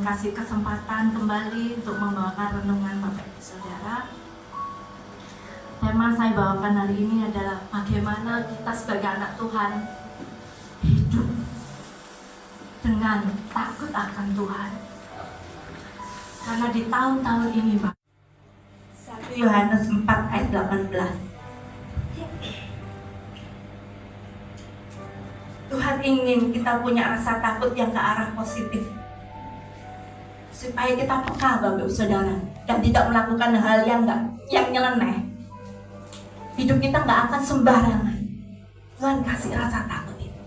kasih kesempatan kembali untuk membawakan renungan Bapak Ibu Saudara. Tema saya bawakan hari ini adalah bagaimana kita sebagai anak Tuhan hidup dengan takut akan Tuhan. Karena di tahun-tahun ini, Pak, 1 Yohanes 4 ayat 18. Tuhan ingin kita punya rasa takut yang ke arah positif, supaya kita peka, Bapak Ibu Saudara, dan tidak melakukan hal yang nyeleneh. Hidup kita nggak akan sembarangan. Tuhan kasih rasa takut itu.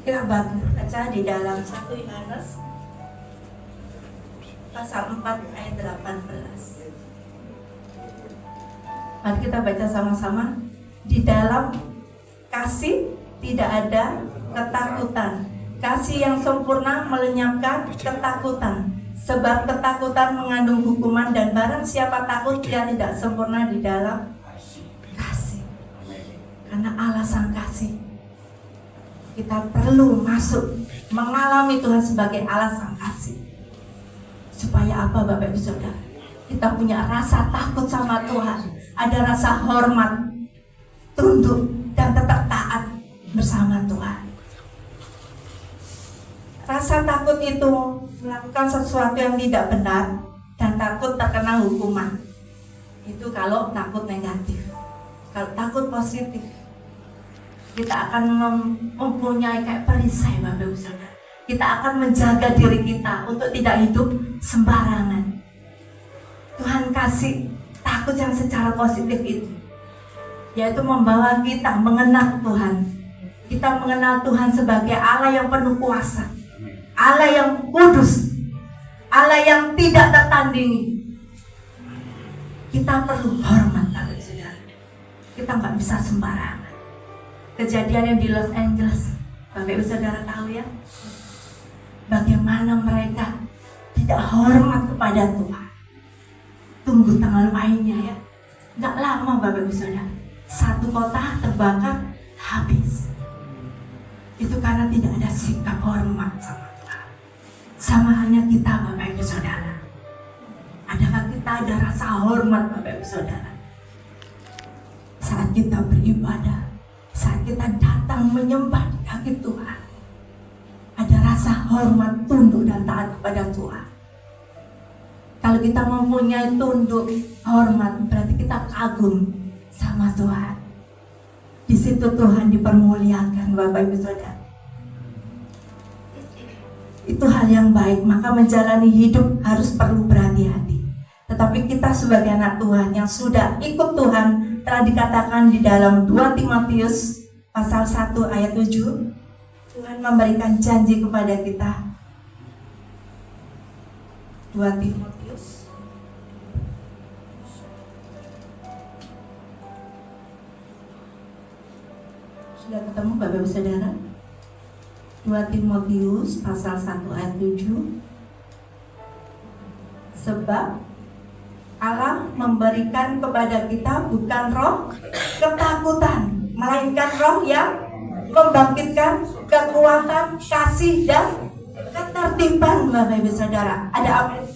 Kita baca di dalam 1 Yohanes pasal 4 ayat 18. Mari kita baca sama-sama. Di dalam kasih tidak ada ketakutan. Kasih yang sempurna melenyapkan ketakutan. Sebab ketakutan mengandung hukuman, dan barang siapa takut dia tidak sempurna di dalam kasih. Karena Allah sang kasih, kita perlu masuk mengalami Tuhan sebagai Allah sang kasih. Supaya apa, Bapak Ibu Saudara? Kita punya rasa takut sama Tuhan, ada rasa hormat, tunduk, dan tetap taat bersama Tuhan. Rasa takut itu melakukan sesuatu yang tidak benar dan takut terkena hukuman. Itu kalau takut negatif. Kalau takut positif, kita akan mempunyai kayak perisai, Bapak Ibu Saudara. Kita akan menjaga diri kita untuk tidak hidup sembarangan. Tuhan kasih takut yang secara positif itu, yaitu membawa kita mengenal Tuhan. Kita mengenal Tuhan sebagai Allah yang penuh kuasa, Allah yang kudus, Allah yang tidak tertandingi. Kita perlu hormat, Bapak Saudara. Kita nggak bisa sembarangan. Kejadian yang di Los Angeles, Bapak Ibu Saudara tahu ya, bagaimana mereka tidak hormat kepada Tuhan. Tunggu tanggal mainnya ya, nggak lama Bapak Ibu Saudara, 1 kota terbakar habis. Itu karena tidak ada sikap hormat sama Tuhan. Sama hanya kita, Bapak Ibu Saudara. Adakah kita ada rasa hormat, Bapak Ibu Saudara? Saat kita beribadah, saat kita datang menyembah di kaki Tuhan, ada rasa hormat, tunduk, dan taat kepada Tuhan. Kalau kita mempunyai tunduk, hormat, berarti kita kagum sama Tuhan. Di situ Tuhan dipermuliakan, Bapak Ibu Saudara. Itu hal yang baik, maka menjalani hidup harus perlu berhati-hati. Tetapi kita sebagai anak Tuhan yang sudah ikut Tuhan, telah dikatakan di dalam 2 Timotius pasal 1 ayat 7, Tuhan memberikan janji kepada kita. 2 Timotius sudah ketemu, Bapak Ibu Saudara? 2 Timotius pasal 1 ayat 7. Sebab Allah memberikan kepada kita bukan roh ketakutan, melainkan roh yang membangkitkan kekuatan, kasih, dan ketertiban, Bapak Ibu Saudara. Ada apa?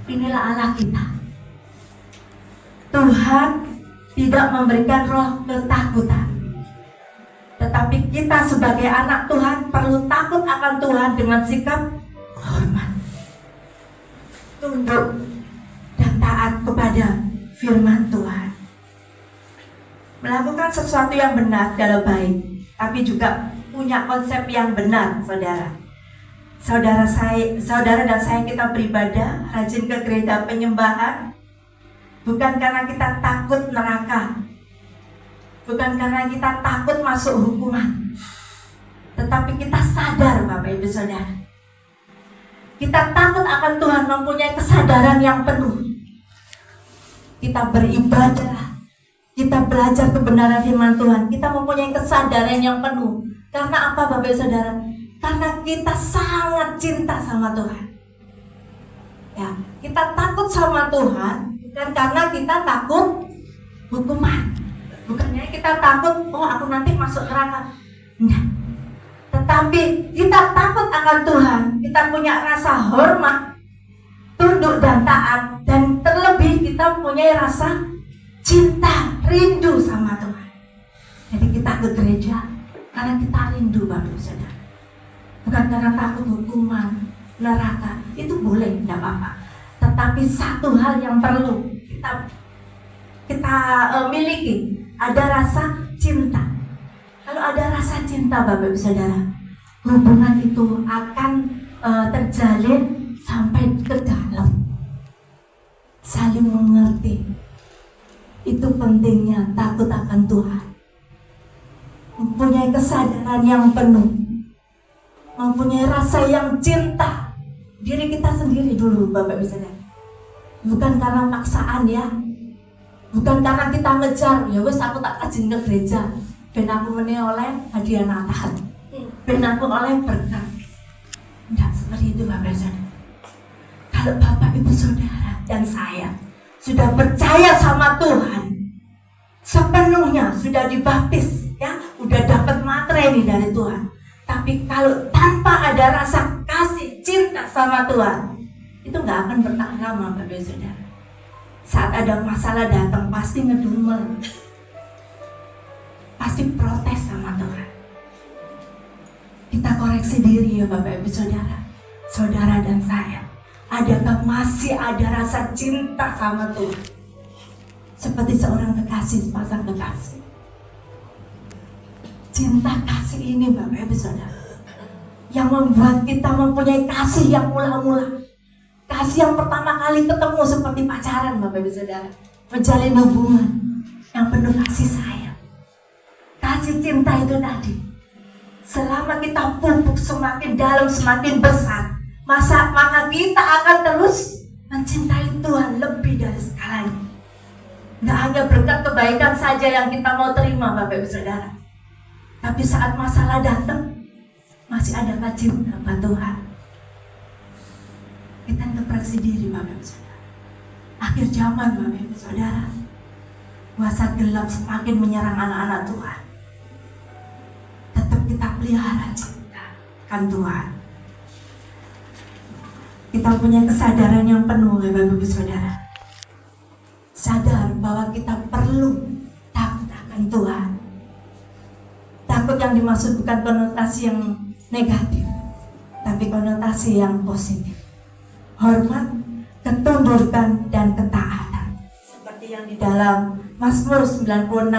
Inilah Allah kita. Tuhan tidak memberikan roh ketakutan, tetapi kita sebagai anak Tuhan perlu takut akan Tuhan dengan sikap hormat, tunduk, dan taat kepada firman Tuhan. Melakukan sesuatu yang benar adalah baik, tapi juga punya konsep yang benar, saudara. Saudara dan saya kita beribadah, rajin ke gereja penyembahan, bukan karena kita takut neraka, bukan karena kita takut masuk hukuman, tetapi kita sadar, Bapak Ibu Saudara, kita takut akan Tuhan, mempunyai kesadaran yang penuh. Kita beribadah, kita belajar kebenaran firman Tuhan, kita mempunyai kesadaran yang penuh. Karena apa, Bapak Ibu Saudara? Karena kita sangat cinta sama Tuhan. Ya, kita takut sama Tuhan bukan karena kita takut hukuman. Bukannya kita takut, oh aku nanti masuk neraka. Enggak. Tetapi kita takut akan Tuhan, kita punya rasa hormat, tunduk dan taat, dan terlebih kita punya rasa cinta, rindu sama Tuhan. Jadi kita ke gereja karena kita rindu, Bapak Saudara. Bukan karena takut hukuman, neraka. Itu boleh, tidak apa-apa. Tetapi satu hal yang perlu kita miliki, ada rasa cinta. Kalau ada rasa cinta, Bapak Saudara, hubungan itu akan terjalin sampai ke dalam. Saling mengerti. Itu pentingnya takut akan Tuhan. Mempunyai kesadaran yang penuh, mempunyai rasa yang cinta diri kita sendiri dulu, Bapak Saudara. Bukan karena paksaan ya, bukan karena kita ngejar, ya wes aku tak kajin ke gereja, ben aku oleh hadiah Natal, ben aku oleh berkat. Tidak seperti itu, Bapak Saudara. Kalau Bapak Ibu Saudara dan saya sudah percaya sama Tuhan sepenuhnya, sudah dibaptis, ya, udah dapat materi dari Tuhan. Tapi kalau tanpa ada rasa kasih cinta sama Tuhan, itu nggak akan bertahan lama, Bapak Saudara. Saat ada masalah datang pasti ngedumel, pasti protes sama Tuhan. Kita koreksi diri ya, Bapak Ibu Saudara, saudara dan saya. Adakah masih ada rasa cinta sama Tuhan? Seperti seorang kekasih, sepasang kekasih. Cinta kasih ini, Bapak Ibu Saudara, yang membuat kita mempunyai kasih yang mula-mula. Kasih yang pertama kali ketemu seperti pacaran, Bapak Ibu Saudara. Menjalin hubungan yang penuh kasih sayang. Kasih cinta itu tadi, selama kita pupuk semakin dalam, semakin besar, maka kita akan terus mencintai Tuhan lebih dari sekalanya. Nggak hanya berkat kebaikan saja yang kita mau terima, Bapak Ibu Saudara, tapi saat masalah datang, masih ada cinta buat Tuhan. Kita introspeksi diri, Bapak Ibu Saudara. Akhir zaman, Bapak Ibu Saudara, kuasa gelap semakin menyerang anak-anak Tuhan. Tetap kita pelihara cinta kan Tuhan. Kita punya kesadaran yang penuh, Bapak Ibu Saudara. Sadar bahwa kita perlu takut akan Tuhan. Takut yang dimaksud bukan konotasi yang negatif, tapi konotasi yang positif. Hormat, ketundukan, dan ketaatan. Seperti yang di dalam Mazmur 96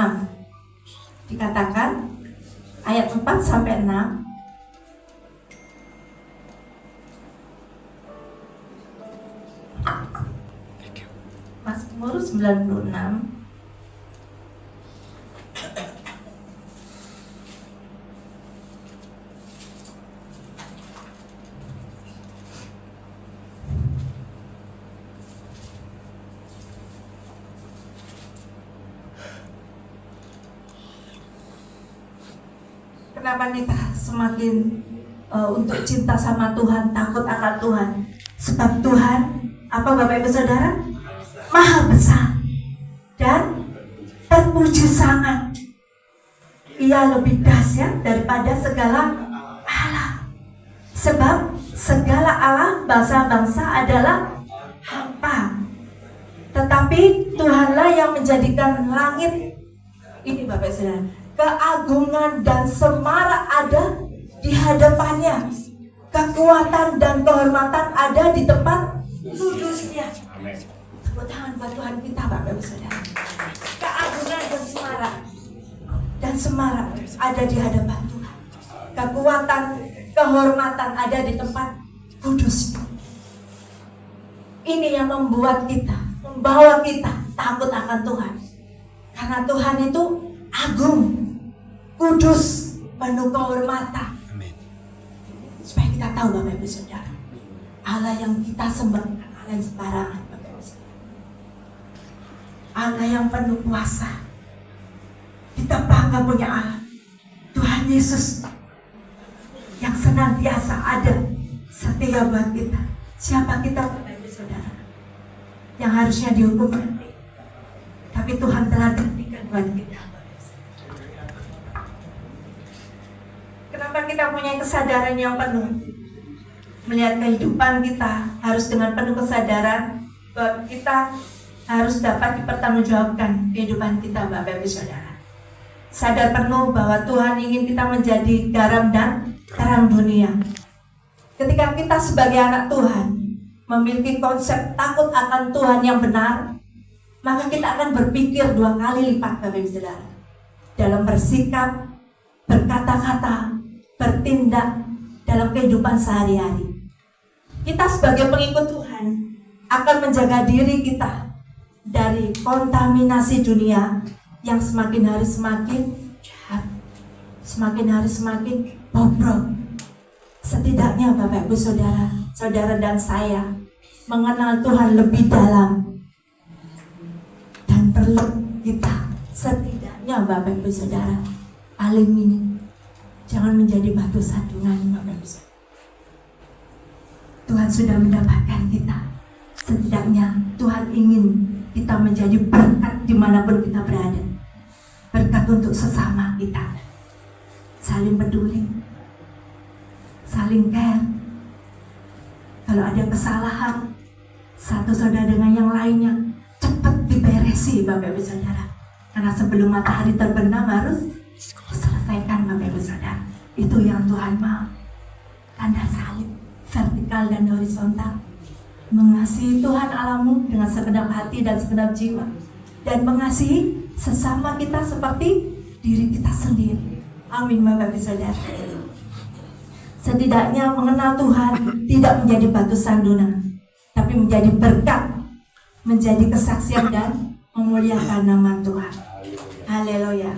dikatakan, ayat 4-6. Mazmur 96 Kenapa kita semakin untuk cinta sama Tuhan, takut akan Tuhan? Sebab Tuhan, apa Bapak Ibu Saudara? Maha besar dan terpuji sangat. Ia lebih dahsyat daripada segala Allah. Sebab segala Allah bangsa-bangsa adalah hampa, tetapi Tuhanlah yang menjadikan langit. Ini Bapak Saudara, keagungan dan semarak ada di hadapannya. Kekuatan dan kehormatan ada di tempat kudusnya. Tepuk tangan buat Tuhan kita, Bapak Ibu Saudara. Keagungan dan semarak ada di hadapan Tuhan. Kekuatan, kehormatan ada di tempat kudus. Ini yang membuat kita, membawa kita takut akan Tuhan. Karena Tuhan itu agung, kudus, penuh kehormatan. Amin. Supaya kita tahu, Bapak Ibu Saudara, Allah yang kita sembah bukan Allah yang sembarangan, Bapak Ibu Saudara. Allah yang penuh kuasa. Kita bangga punya Allah, Tuhan Yesus, yang senantiasa ada setia buat kita. Siapa kita, Bapak Ibu Saudara, yang harusnya dihukum mati, tapi Tuhan telah gantikan buat kita. Kenapa tanpa kita punya kesadaran yang penuh, melihat kehidupan kita harus dengan penuh kesadaran bahwa kita harus dapat dipertanggungjawabkan kehidupan kita, Bapak Ibu Saudara. Sadar penuh bahwa Tuhan ingin kita menjadi garam dan terang dunia. Ketika kita sebagai anak Tuhan memiliki konsep takut akan Tuhan yang benar, maka kita akan berpikir 2 kali lipat, Bapak Ibu Saudara, dalam bersikap, berkata-kata, bertindak dalam kehidupan sehari-hari. Kita sebagai pengikut Tuhan akan menjaga diri kita dari kontaminasi dunia yang semakin hari semakin jahat, semakin hari semakin bobrok. Setidaknya Bapak Ibu Saudara, saudara dan saya mengenal Tuhan lebih dalam, dan perlu kita setidaknya Bapak Ibu Saudara paling ini jangan menjadi batu sandungan, Bapak Ibu Saudara. Tuhan sudah mendapatkan kita. Setidaknya Tuhan ingin kita menjadi berkat dimanapun kita berada. Berkat untuk sesama kita, saling peduli, saling care. Kalau ada kesalahan satu saudara dengan yang lainnya, cepat diberesi, Bapak Ibu Saudara. Karena sebelum matahari terbenam harus diselesaikan, Bapak Ibu Saudara. Itu yang Tuhan mau. Tanda salib vertikal dan horizontal. Mengasihi Tuhan Allahmu dengan segenap hati dan segenap jiwa, dan mengasihi sesama kita seperti diri kita sendiri. Amin, Bapak Ibu Saudara. Setidaknya mengenal Tuhan tidak menjadi batu sandungan, tapi menjadi berkat, menjadi kesaksian dan memuliakan nama Tuhan. Haleluya.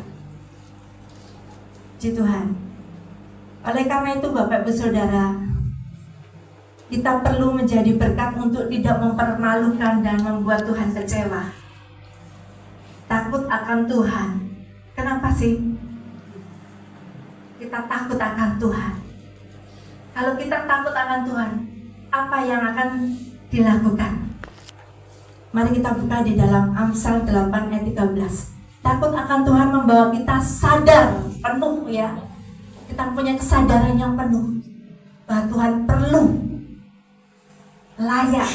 Puji Tuhan. Oleh karena itu Bapak Ibu Saudara, kita perlu menjadi berkat untuk tidak mempermalukan dan membuat Tuhan kecewa. Takut akan Tuhan. Kenapa sih kita takut akan Tuhan? Kalau kita takut akan Tuhan, apa yang akan dilakukan? Mari kita buka di dalam Amsal 8 ayat 13. Takut akan Tuhan membawa kita sadar penuh, ya. Kita punya kesadaran yang penuh bahwa Tuhan perlu, layak,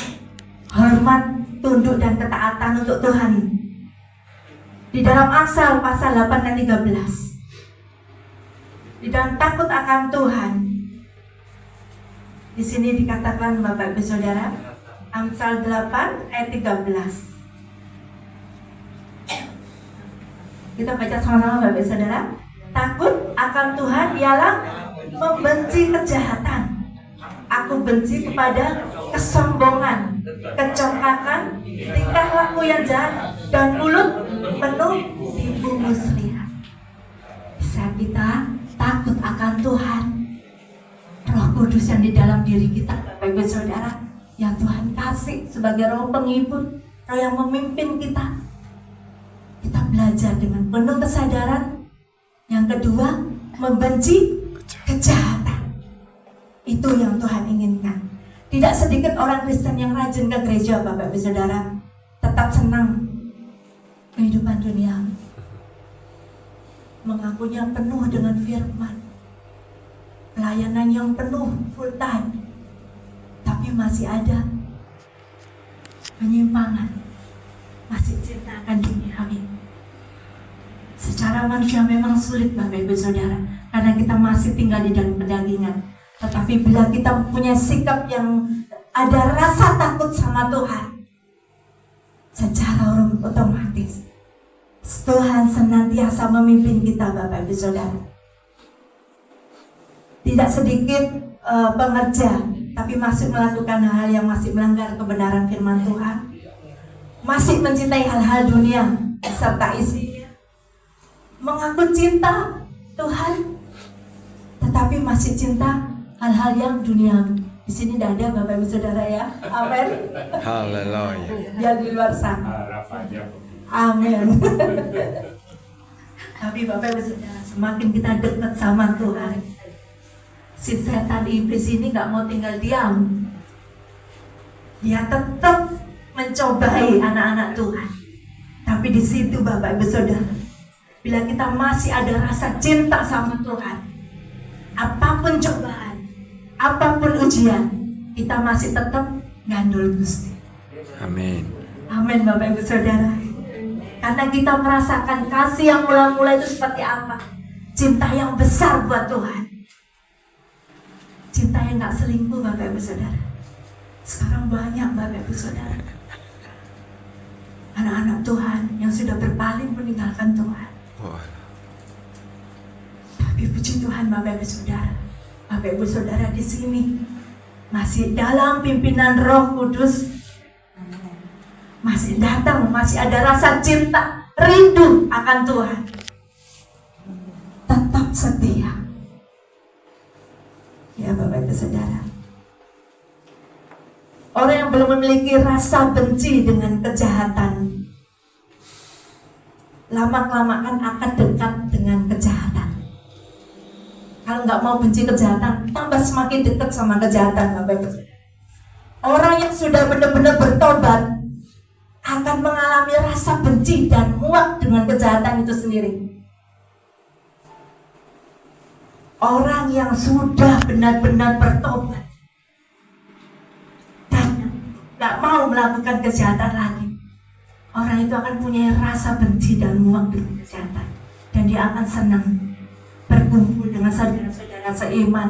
hormat, tunduk dan ketaatan untuk Tuhan. Di dalam Amsal pasal 8 ayat 13. Di dalam takut akan Tuhan, di sini dikatakan Bapak Ibu Saudara, Amsal 8 ayat 13. Kita baca sama-sama Bapak Ibu Saudara. Takut akan Tuhan ialah membenci kejahatan. Aku benci kepada kesombongan, kecongkakan, tingkah laku yang jahat, dan mulut penuh tipu muslihat. Bisa kita takut akan Tuhan, Roh Kudus yang di dalam diri kita, Bapak Ibu Saudara, yang Tuhan kasih sebagai roh penghibur, roh yang memimpin kita. Kita belajar dengan penuh kesadaran. Yang kedua, membenci kejahatan. Itu yang Tuhan inginkan. Tidak sedikit orang Kristen yang rajin ke gereja, Bapak Ibu Saudara, tetap senang kehidupan dunia, mengakunya penuh dengan firman, pelayanan yang penuh full time, tapi masih ada penyimpangan, masih cinta akan duniawi. Secara manusia memang sulit, Bapak Ibu Saudara, karena kita masih tinggal di dalam perdagingan. Tetapi bila kita punya sikap yang ada rasa takut sama Tuhan, secara otomatis Tuhan senantiasa memimpin kita, Bapak Ibu Saudara. Tidak sedikit pengerja, tapi masih melakukan hal yang masih melanggar kebenaran firman Tuhan, masih mencintai hal-hal dunia serta isinya, mengaku cinta Tuhan, tetapi masih cinta hal-hal yang duniawi. Di sini tidak ada, Bapak Ibu Saudara, ya. Amin. Haleluya. Yang di luar sana. Amin. Tapi Bapak Ibu Saudara, semakin kita dekat sama Tuhan, si setan iblis ini gak mau tinggal diam. Dia tetap mencobai anak-anak Tuhan. Tapi di situ Bapak Ibu Saudara, bila kita masih ada rasa cinta sama Tuhan, apapun cobaan, apapun ujian, kita masih tetap ngandul Gusti. Amin. Amin Bapak Ibu Saudara. Karena kita merasakan kasih yang mula-mula itu seperti apa. Cinta yang besar buat Tuhan. Cinta yang gak selingkuh Bapak Ibu Saudara. Sekarang banyak Bapak Ibu Saudara, anak-anak Tuhan yang sudah berpaling meninggalkan Tuhan. Wah. Tapi puji Tuhan Bapak Ibu Saudara, Bapak Ibu Saudara di sini masih dalam pimpinan Roh Kudus, masih datang, masih ada rasa cinta, rindu akan Tuhan. Tetap setia. Ya Bapak Ibu Saudara. Orang yang belum memiliki rasa benci dengan kejahatan, lama-kelamaan akan dekat dengan kejahatan. Kalau nggak mau benci kejahatan, tambah semakin dekat sama kejahatan, Bapak Ibu. Orang yang sudah benar-benar bertobat akan mengalami rasa benci dan muak dengan kejahatan itu sendiri. Orang yang sudah benar-benar bertobat dan nggak mau melakukan kejahatan lagi, orang itu akan punya rasa benci dan muak dengan kejahatan, dan dia akan senang berkumpul dengan saudara-saudara seiman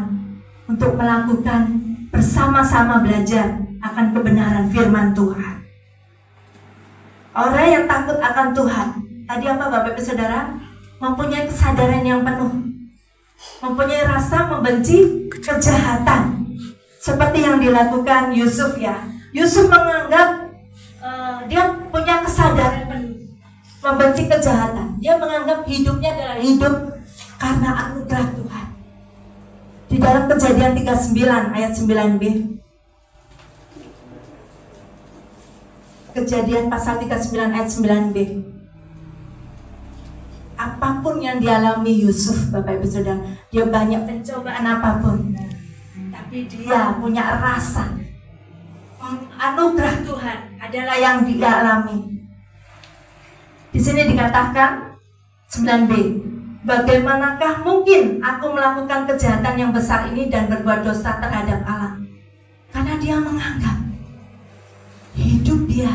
untuk melakukan bersama-sama belajar akan kebenaran firman Tuhan. Orang yang takut akan Tuhan, tadi apa Bapak Ibu Saudara? Mempunyai kesadaran yang penuh, mempunyai rasa membenci kejahatan, seperti yang dilakukan Yusuf ya. Yusuf menganggap dia punya kesadaran penuh membenci kejahatan. Dia menganggap hidupnya adalah hidup karena anugerah Tuhan. Di dalam Kejadian 39 ayat 9b, Kejadian pasal 39 ayat 9b, apapun yang dialami Yusuf Bapak Ibu Saudara, dia banyak pencobaan apapun, tapi dia punya rasa anugerah Tuhan adalah yang dia alami. Di sini dikatakan 9b, bagaimanakah mungkin aku melakukan kejahatan yang besar ini dan berbuat dosa terhadap Allah? Karena dia menganggap hidup dia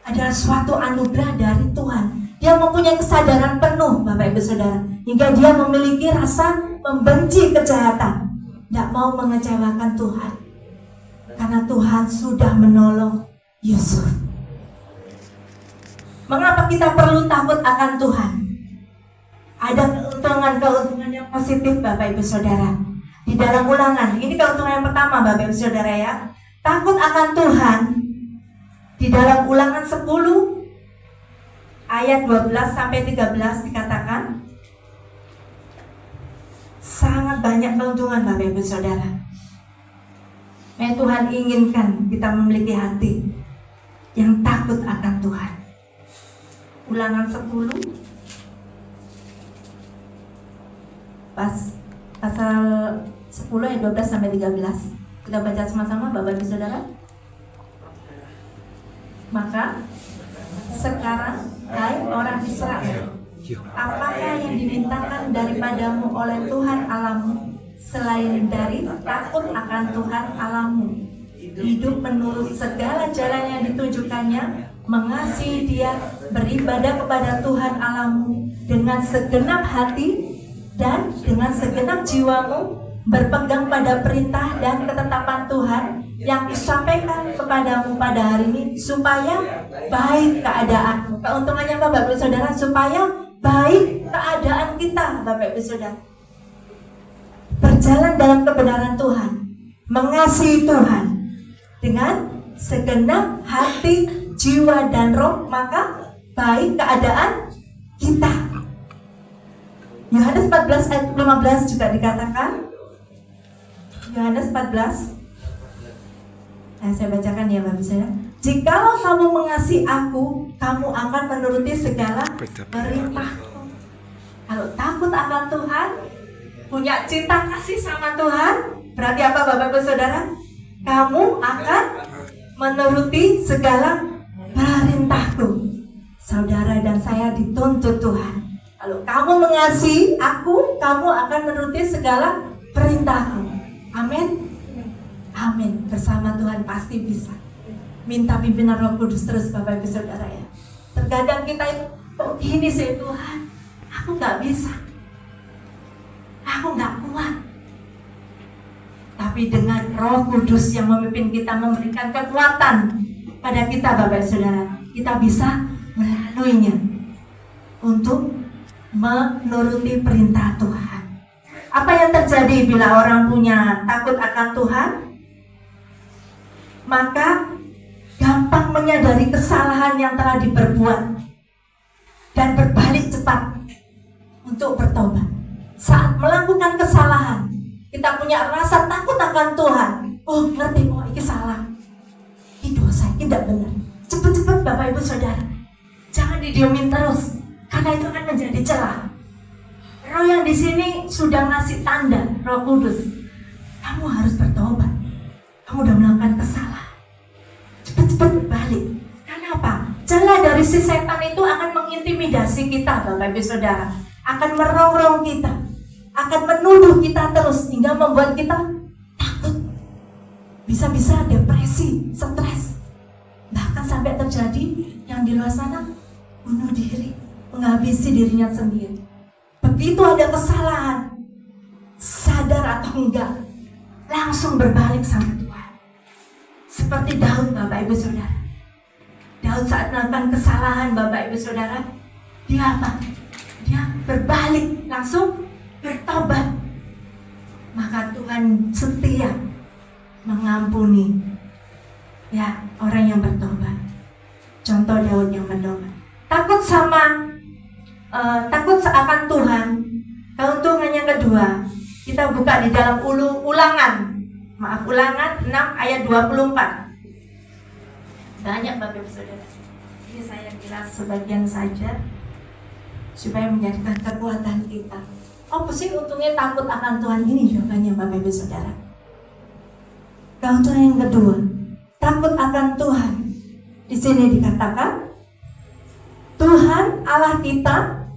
adalah suatu anugerah dari Tuhan. Dia mempunyai kesadaran penuh Bapak Ibu Saudara, hingga dia memiliki rasa membenci kejahatan, tidak mau mengecewakan Tuhan, karena Tuhan sudah menolong Yusuf. Mengapa kita perlu takut akan Tuhan? Ada keuntungan yang positif Bapak Ibu Saudara. Di dalam Ulangan, ini keuntungan yang pertama Bapak Ibu Saudara ya. Takut akan Tuhan. Di dalam Ulangan 10 ayat 12 sampai 13 dikatakan sangat banyak keuntungan Bapak Ibu Saudara. Tuhan inginkan kita memiliki hati yang takut akan Tuhan. Ulangan 10 pasal 10 ayat 12 sampai 13. Kita baca sama-sama Bapak Ibu Saudara. Maka sekarang, hai orang Israel, apakah yang dimintakan daripadamu oleh Tuhan Allahmu selain dari takut akan Tuhan Allahmu, hidup menurut segala jalan yang ditujukannya, mengasihi Dia, beribadah kepada Tuhan Allahmu dengan segenap hati dan dengan segenap jiwamu, berpegang pada perintah dan ketetapan Tuhan yang disampaikan kepadamu pada hari ini, supaya baik keadaanmu. Keuntungannya apa Bapak Ibu Saudara? Supaya baik keadaan kita Bapak Ibu Saudara. Berjalan dalam kebenaran Tuhan, mengasihi Tuhan dengan segenap hati, jiwa dan roh, maka baik keadaan kita. Yohanes 14 ayat 15 juga dikatakan. Yohanes 14, saya bacakan ya Bapak Saudara. Jikalau kamu mengasihi aku, kamu akan menuruti segala perintahku. Kalau takut akan Tuhan, punya cinta kasih sama Tuhan, berarti apa Bapak Ibu Saudara? Kamu akan menuruti segala perintahku. Saudara dan saya dituntut Tuhan. Kalau kamu mengasihi aku, kamu akan menuruti segala perintahku. Amin. Amin. Bersama Tuhan pasti bisa. Minta pimpinan Roh Kudus terus Bapak Ibu Saudara ya. Terkadang kita itu, kok gini sih Tuhan, aku gak bisa, aku gak kuat. Tapi dengan Roh Kudus yang memimpin kita, memberikan kekuatan pada kita Bapak Ibu Saudara, kita bisa melaluinya untuk menuruti perintah Tuhan. Apa yang terjadi bila orang punya takut akan Tuhan? Maka gampang menyadari kesalahan yang telah diperbuat dan berbalik cepat untuk bertobat. Saat melakukan kesalahan, kita punya rasa takut akan Tuhan. Oh, ngerti, oh ini salah, ini dosa, ini tidak benar. Cepat-cepat Bapak Ibu Saudara, jangan didiemin terus, karena itu akan menjadi celah. Roh yang di sini sudah ngasih tanda, Roh Kudus, kamu harus bertobat. Kamu sudah melakukan kesalahan. Cepat-cepat berbalik. Karena apa? Celah dari si setan itu akan mengintimidasi kita, Bapak Ibu Saudara, akan merongrong kita, akan menuduh kita terus hingga membuat kita takut. Bisa-bisa depresi, stres, bahkan sampai terjadi yang di luar sana bunuh diri, menghabisi dirinya sendiri. Begitu ada kesalahan, sadar atau enggak, langsung berbalik sama Tuhan. Seperti Daud Bapak Ibu Saudara. Daud saat melakukan kesalahan Bapak Ibu Saudara, dia apa? Dia berbalik, langsung bertobat. Maka Tuhan setia mengampuni ya orang yang bertobat. Contoh Daud yang bertobat. Takut akan Tuhan. Keuntungan yang kedua, kita buka di dalam Ulangan 6 ayat 24. Banyak Bapak Ibu Saudara. Ini saya jelas sebagian saja supaya menjadikan kekuatan kita. Apa sih untungnya takut akan Tuhan? Ini jawabannya Bapak Ibu Saudara. Keuntungan yang kedua, takut akan Tuhan. Di sini dikatakan Tuhan Allah kita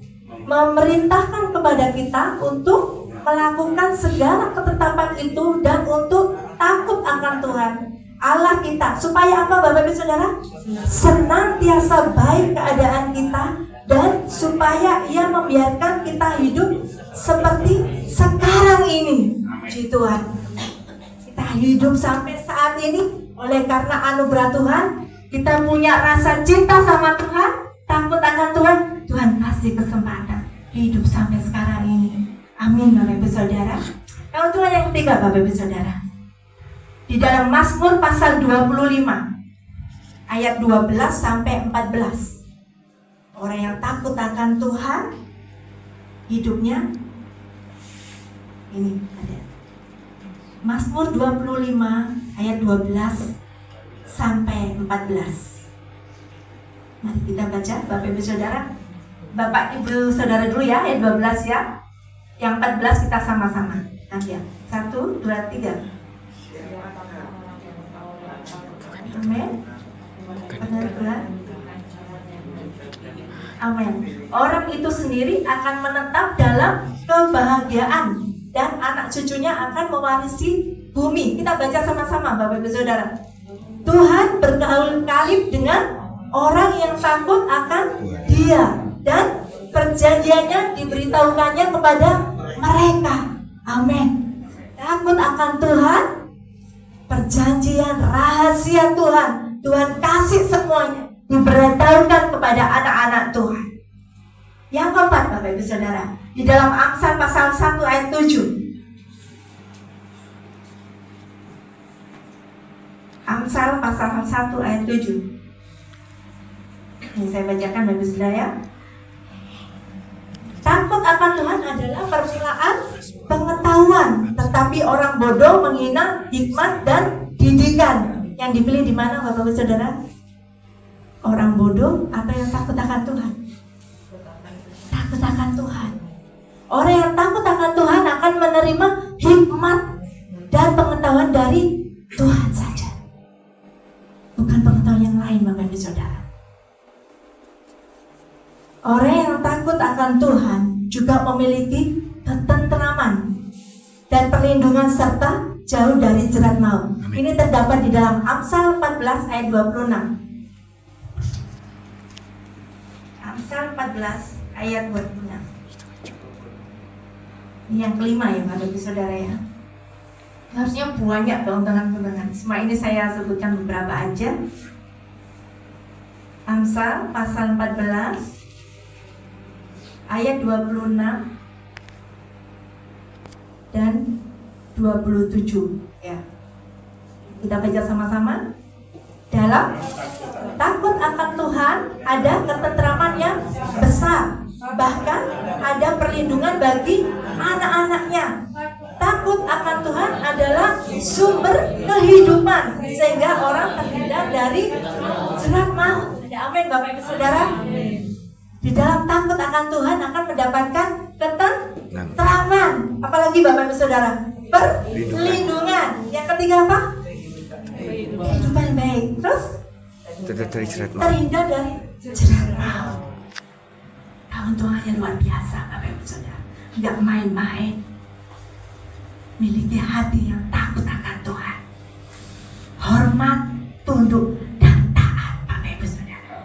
memerintahkan kepada kita untuk melakukan segala ketetapan itu dan untuk takut akan Tuhan Allah kita. Supaya apa Bapak Ibu Saudara? Senantiasa baik keadaan kita dan supaya Ia membiarkan kita hidup seperti sekarang ini. Puji Tuhan. Kita hidup sampai saat ini oleh karena anugerah Tuhan. Kita punya rasa cinta sama Tuhan, takut akan Tuhan. Tuhan kasih kesempatan hidup sampai sekarang ini. Amin Bapak Ibu Saudara. Keuntungan yang ketiga Bapak Ibu Saudara, di dalam Mazmur pasal 25 ayat 12 sampai 14. Orang yang takut akan Tuhan, hidupnya ini ada. Mazmur 25 ayat 12 sampai 14. Mari kita baca Bapak Ibu Saudara. Bapak Ibu Saudara dulu ya, ayat 12 ya. Yang 14 kita sama-sama. Nanti ya. 1, 2, 3. Amin. Benar-benar. Amin. Orang itu sendiri akan menetap dalam kebahagiaan dan anak cucunya akan mewarisi bumi. Kita baca sama-sama Bapak Ibu Saudara. Tuhan bergaul karib dengan orang yang takut akan Dia dan perjanjiannya diberitahukannya kepada mereka. Amin. Takut akan Tuhan, perjanjian rahasia Tuhan, Tuhan kasih semuanya, diberitahukan kepada anak-anak Tuhan. Yang keempat Bapak Ibu Saudara, di dalam Amsal pasal 1 ayat 7. Amsal pasal 1 ayat 7. Ini saya bacakan Bapak Ibu Saudara ya. Takut akan Tuhan adalah permulaan pengetahuan, tetapi orang bodoh menghina hikmat dan didikan. Yang dipilih di mana Bapak Ibu Saudara? Orang bodoh atau yang takut akan Tuhan? Takut akan Tuhan. Orang yang takut akan Tuhan akan menerima hikmat dan pengetahuan dari Tuhan saja, bukan pengetahuan yang lain Bapak Ibu Saudara. Orang yang takut akan Tuhan juga memiliki ketenteraman dan perlindungan serta jauh dari jerat maut. Amin. Ini terdapat di dalam Amsal 14 ayat 26. Amsal 14 ayat 26. Ini yang kelima ya Bapak Ibu Saudara ya. Harusnya banyak keuntungan-keuntungan. Cuma ini saya sebutkan beberapa aja. Amsal pasal 14 ayat 26 dan 27 ya. Kita baca sama-sama. Dalam takut akan Tuhan ada ketentraman yang besar, bahkan ada perlindungan bagi anak-anaknya. Takut akan Tuhan adalah sumber kehidupan, sehingga orang terhindar dari jerat maut. Ada amin Bapak Ibu Saudara. Di dalam takut akan Tuhan akan mendapatkan ketentraman. Apalagi Bapak Ibu Saudara, perlindungan. Yang ketiga apa? Kehidupan yang baik. Terus terhindar dari jerat maut. Keuntungannya luar biasa Bapak Ibu Saudara. Enggak main-main. Miliki hati yang takut akan Tuhan, hormat, tunduk, dan taat Bapak Ibu Saudara.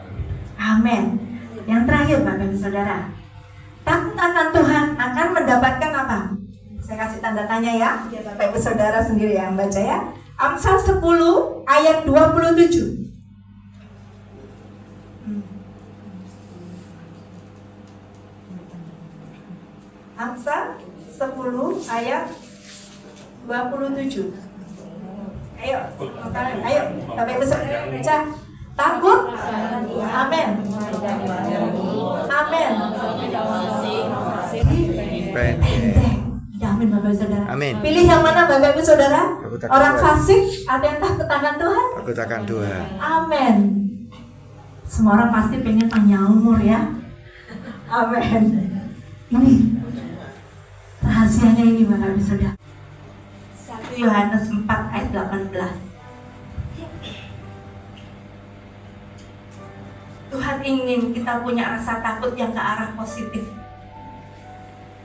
Amin. Yang terakhir Bapak Ibu Saudara, takut akan Tuhan akan mendapatkan apa? Saya kasih tanda tanya ya, Bapak Ibu Saudara sendiri yang baca ya. Amsal 10 ayat 27. Amsal 10 ayat 27. Ayo, Bapak Ibu Saudara baca. Takut, amin, amin. Pendek, amin Bapak Ibu Saudara. Amin. Pilih yang mana Bapak Ibu Saudara? Takut akan Orang Tuhan. fasik atau yang takut akan Tuhan? Takut akan Tuhan. Amin. Semua orang pasti pengen panjang umur ya. Amin. Ini rahasianya ini Bapak Ibu Saudara. 1 Yohanes 4 ayat 18. Tuhan ingin kita punya rasa takut yang ke arah positif,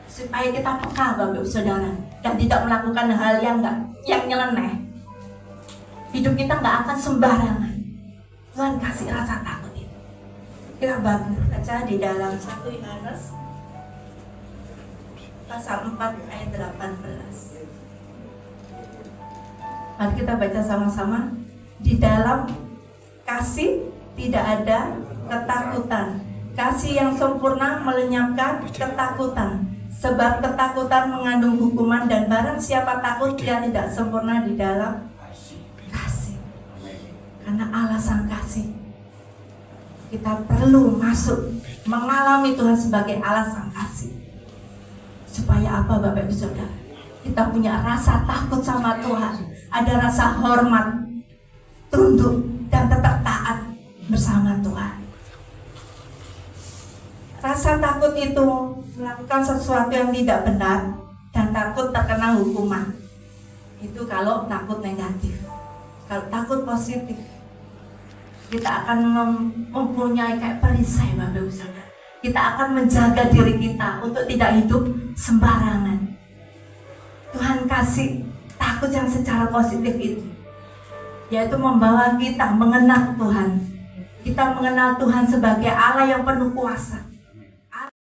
supaya kita peka Bapak Ibu Saudara dan tidak melakukan hal yang nyeleneh. Hidup kita nggak akan sembarangan. Tuhan kasih rasa takut itu. Kita baca di dalam 1 Yohanes pasal 4 ayat 18. Mari kita baca sama-sama. Di dalam kasih tidak ada ketakutan. Kasih yang sempurna melenyapkan ketakutan. Sebab ketakutan mengandung hukuman, dan barang siapa takut dia tidak sempurna di dalam kasih. Karena Allah sang kasih, kita perlu masuk mengalami Tuhan sebagai Allah sang kasih. Supaya apa Bapak Ibu Saudara? Kita punya rasa takut sama Tuhan, ada rasa hormat, tunduk, dan tetap taat bersama Tuhan. Rasa takut itu melakukan sesuatu yang tidak benar dan takut terkena hukuman. Itu kalau takut negatif. Kalau takut positif, kita akan mempunyai kayak perisai Bapak Ibu Saudara. Kita akan menjaga diri kita untuk tidak hidup sembarangan. Tuhan kasih takut yang secara positif itu, yaitu membawa kita mengenal Tuhan. Kita mengenal Tuhan sebagai Allah yang penuh kuasa,